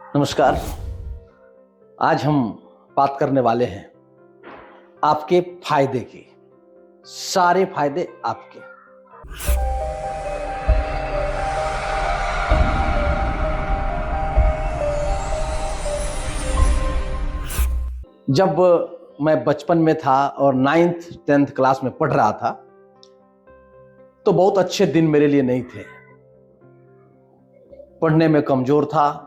नमस्कार। आज हम बात करने वाले हैं आपके फायदे की। सारे फायदे आपके। जब मैं बचपन में था और 9th 10th क्लास में पढ़ रहा था तो बहुत अच्छे दिन मेरे लिए नहीं थे। पढ़ने में कमजोर था,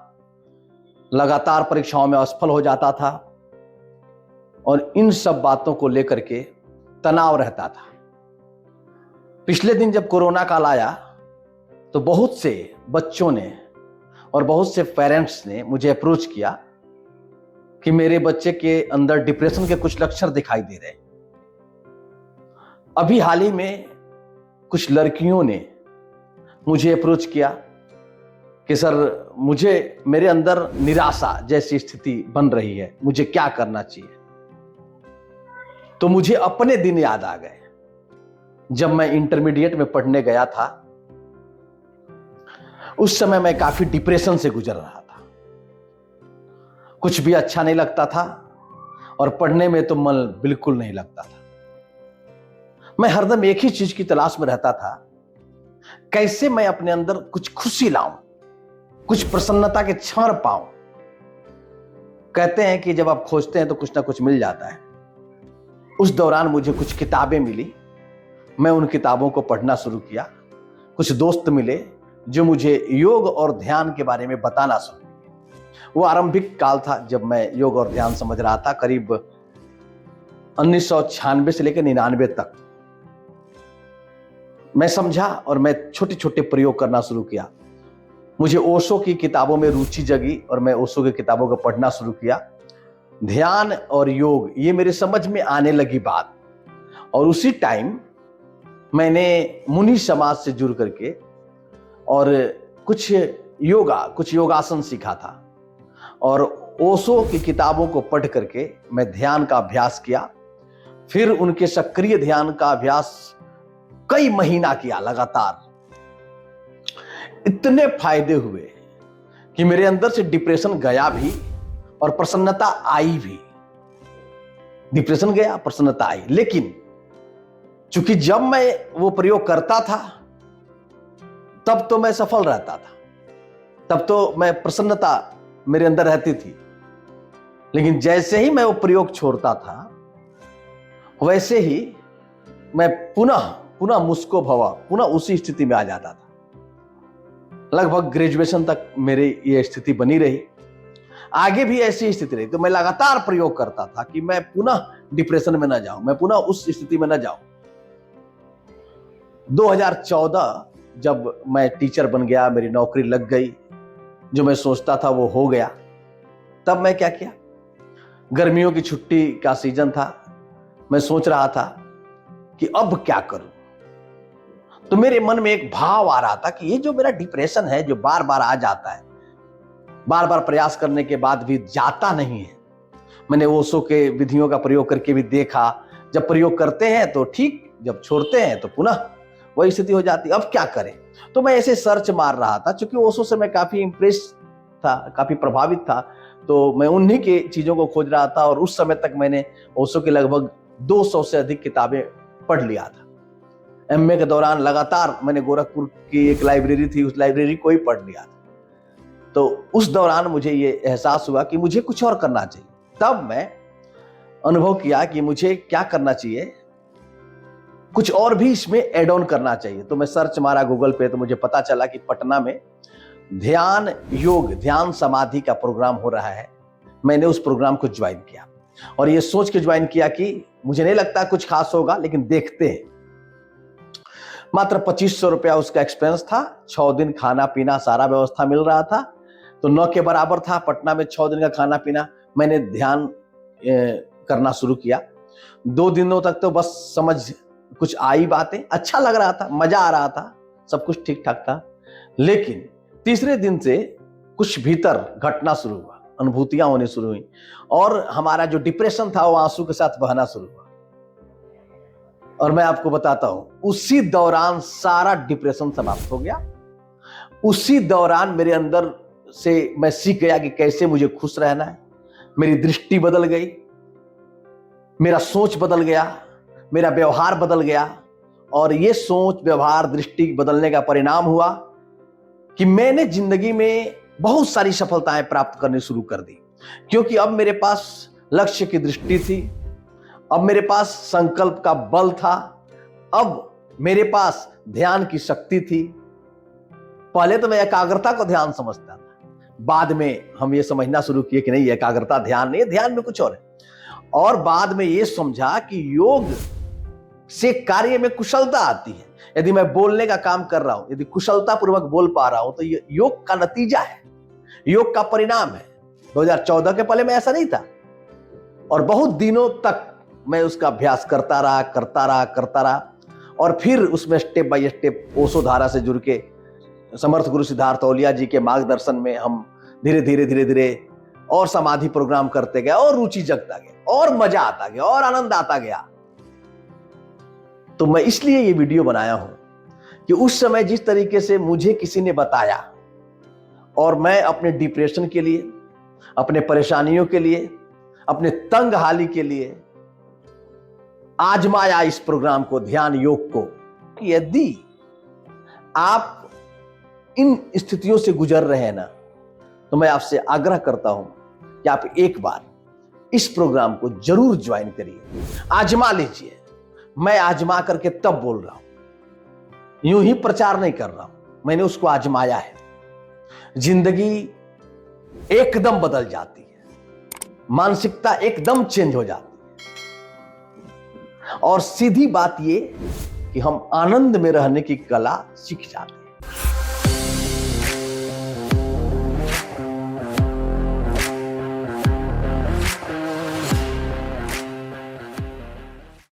लगातार परीक्षाओं में असफल हो जाता था और इन सब बातों को लेकर के तनाव रहता था। पिछले दिन जब कोरोना काल आया तो बहुत से बच्चों ने और बहुत से पेरेंट्स ने मुझे अप्रोच किया कि मेरे बच्चे के अंदर डिप्रेशन के कुछ लक्षण दिखाई दे रहे हैं। अभी हाल ही में कुछ लड़कियों ने मुझे अप्रोच किया कि सर मेरे अंदर निराशा जैसी स्थिति बन रही है, मुझे क्या करना चाहिए। तो मुझे अपने दिन याद आ गए जब मैं इंटरमीडिएट में पढ़ने गया था। उस समय मैं काफी डिप्रेशन से गुजर रहा था, कुछ भी अच्छा नहीं लगता था और पढ़ने में तो मन बिल्कुल नहीं लगता था। मैं हरदम एक ही चीज की तलाश में रहता था, कैसे मैं अपने अंदर कुछ खुशी लाऊं, कुछ प्रसन्नता के क्षण पाऊं। कहते हैं कि जब आप खोजते हैं तो कुछ ना कुछ मिल जाता है। उस दौरान मुझे कुछ किताबें मिली, मैं उन किताबों को पढ़ना शुरू किया। कुछ दोस्त मिले जो मुझे योग और ध्यान के बारे में बताना शुरू किया। वो आरंभिक काल था जब मैं योग और ध्यान समझ रहा था, करीब 1996 से लेकर 99 तक। मैं समझा और मैं छोटे छोटे प्रयोग करना शुरू किया। मुझे ओशो की किताबों में रुचि जगी और मैं ओशो की किताबों को पढ़ना शुरू किया। ध्यान और योग ये मेरे समझ में आने लगी बात। और उसी टाइम मैंने मुनि समाज से जुड़ करके और कुछ योगासन सीखा था और ओशो की किताबों को पढ़ करके मैं ध्यान का अभ्यास किया। फिर उनके सक्रिय ध्यान का अभ्यास कई महीना किया लगातार। इतने फायदे हुए कि मेरे अंदर से डिप्रेशन गया भी और प्रसन्नता आई भी। डिप्रेशन गया, प्रसन्नता आई। लेकिन चूंकि जब मैं वो प्रयोग करता था तब तो मैं सफल रहता था, तब तो मैं प्रसन्नता मेरे अंदर रहती थी। लेकिन जैसे ही मैं वो प्रयोग छोड़ता था वैसे ही मैं पुनः मुस्को भवा पुनः उसी स्थिति में आ जाता था। लगभग ग्रेजुएशन तक मेरी ये स्थिति बनी रही, आगे भी ऐसी स्थिति रही। तो मैं लगातार प्रयोग करता था कि मैं पुनः डिप्रेशन में न जाऊं, मैं पुनः उस स्थिति में न जाऊं। 2014 जब मैं टीचर बन गया, मेरी नौकरी लग गई, जो मैं सोचता था वो हो गया। तब मैं क्या किया, गर्मियों की छुट्टी का सीजन था, मैं सोच रहा था कि अब क्या करूं। तो मेरे मन में एक भाव आ रहा था कि ये जो मेरा डिप्रेशन है, जो बार बार आ जाता है, बार बार प्रयास करने के बाद भी जाता नहीं है। मैंने ओशो के विधियों का प्रयोग करके भी देखा, जब प्रयोग करते हैं तो ठीक, जब छोड़ते हैं तो पुनः वही स्थिति हो जाती। अब क्या करें। तो मैं ऐसे सर्च मार रहा था, क्योंकि ओशो से मैं काफी इंप्रेस था, काफी प्रभावित था। तो मैं उन्हीं के चीजों को खोज रहा था और उस समय तक मैंने ओशो की लगभग 200 से अधिक किताबें पढ़ लिया था। एमए के दौरान लगातार मैंने गोरखपुर की एक लाइब्रेरी थी, उस लाइब्रेरी को ही पढ़ लिया था। तो उस दौरान मुझे ये एहसास हुआ कि मुझे कुछ और करना चाहिए। तब मैं अनुभव किया कि मुझे क्या करना चाहिए, कुछ और भी इसमें एड ऑन करना चाहिए। तो मैं सर्च मारा गूगल पे, तो मुझे पता चला कि पटना में ध्यान समाधि का प्रोग्राम हो रहा है। मैंने उस प्रोग्राम को ज्वाइन किया और ये सोच के ज्वाइन किया कि मुझे नहीं लगता कुछ खास होगा, लेकिन देखते हैं। मात्र 2500 रुपया उसका एक्सपेंस था। 6 दिन खाना पीना सारा व्यवस्था मिल रहा था, तो 9 के बराबर था। पटना में 6 दिन का खाना पीना। मैंने ध्यान करना शुरू किया। 2 दिनों तक तो बस समझ कुछ आई बातें, अच्छा लग रहा था, मजा आ रहा था, सब कुछ ठीक ठाक था। लेकिन तीसरे दिन से कुछ भीतर घटना शुरू हुआ, अनुभूतियां होने शुरू हुई और हमारा जो डिप्रेशन था वो आंसू के साथ बहना शुरू हुआ। और मैं आपको बताता हूं, उसी दौरान सारा डिप्रेशन समाप्त हो गया। उसी दौरान मेरे अंदर से मैं सीख गया कि कैसे मुझे खुश रहना है। मेरी दृष्टि बदल गई, मेरा सोच बदल गया, मेरा व्यवहार बदल गया। और ये सोच, व्यवहार, दृष्टि बदलने का परिणाम हुआ कि मैंने जिंदगी में बहुत सारी सफलताएं प्राप्त करनी शुरू कर दी, क्योंकि अब मेरे पास लक्ष्य की दृष्टि थी, अब मेरे पास संकल्प का बल था, अब मेरे पास ध्यान की शक्ति थी। पहले तो मैं एकाग्रता को ध्यान समझता था, बाद में हम ये समझना शुरू किए कि नहीं, एकाग्रता ध्यान नहीं, ध्यान में कुछ और है। और बाद में ये समझा कि योग से कार्य में कुशलता आती है। यदि मैं बोलने का काम कर रहा हूं, यदि कुशलता पूर्वक बोल पा रहा हूं, तो ये योग का नतीजा है, योग का परिणाम है। 2014 के पहले में ऐसा नहीं था, और बहुत दिनों तक मैं उसका अभ्यास करता रहा, और फिर उसमें स्टेप बाय स्टेप ओशो धारा से जुड़ के समर्थ गुरु सिद्धार्थ औलिया जी के मार्गदर्शन में हम धीरे धीरे और समाधि प्रोग्राम करते गए, और रुचि जगता गया, और मजा आता गया, और आनंद आता गया। तो मैं इसलिए ये वीडियो बनाया हूं कि उस समय जिस तरीके से मुझे किसी ने बताया, और मैं अपने डिप्रेशन के लिए, अपने परेशानियों के लिए, अपने तंग हाली के लिए आजमाया इस प्रोग्राम को, ध्यान योग को। यदि आप इन स्थितियों से गुजर रहे हैं ना, तो मैं आपसे आग्रह करता हूं कि आप एक बार इस प्रोग्राम को जरूर ज्वाइन करिए, आजमा लीजिए। मैं आजमा करके तब बोल रहा हूं, यूं ही प्रचार नहीं कर रहा हूं, मैंने उसको आजमाया है। जिंदगी एकदम बदल जाती है, मानसिकता एकदम चेंज हो जाती है, और सीधी बात ये कि हम आनंद में रहने की कला सीख जाते हैं।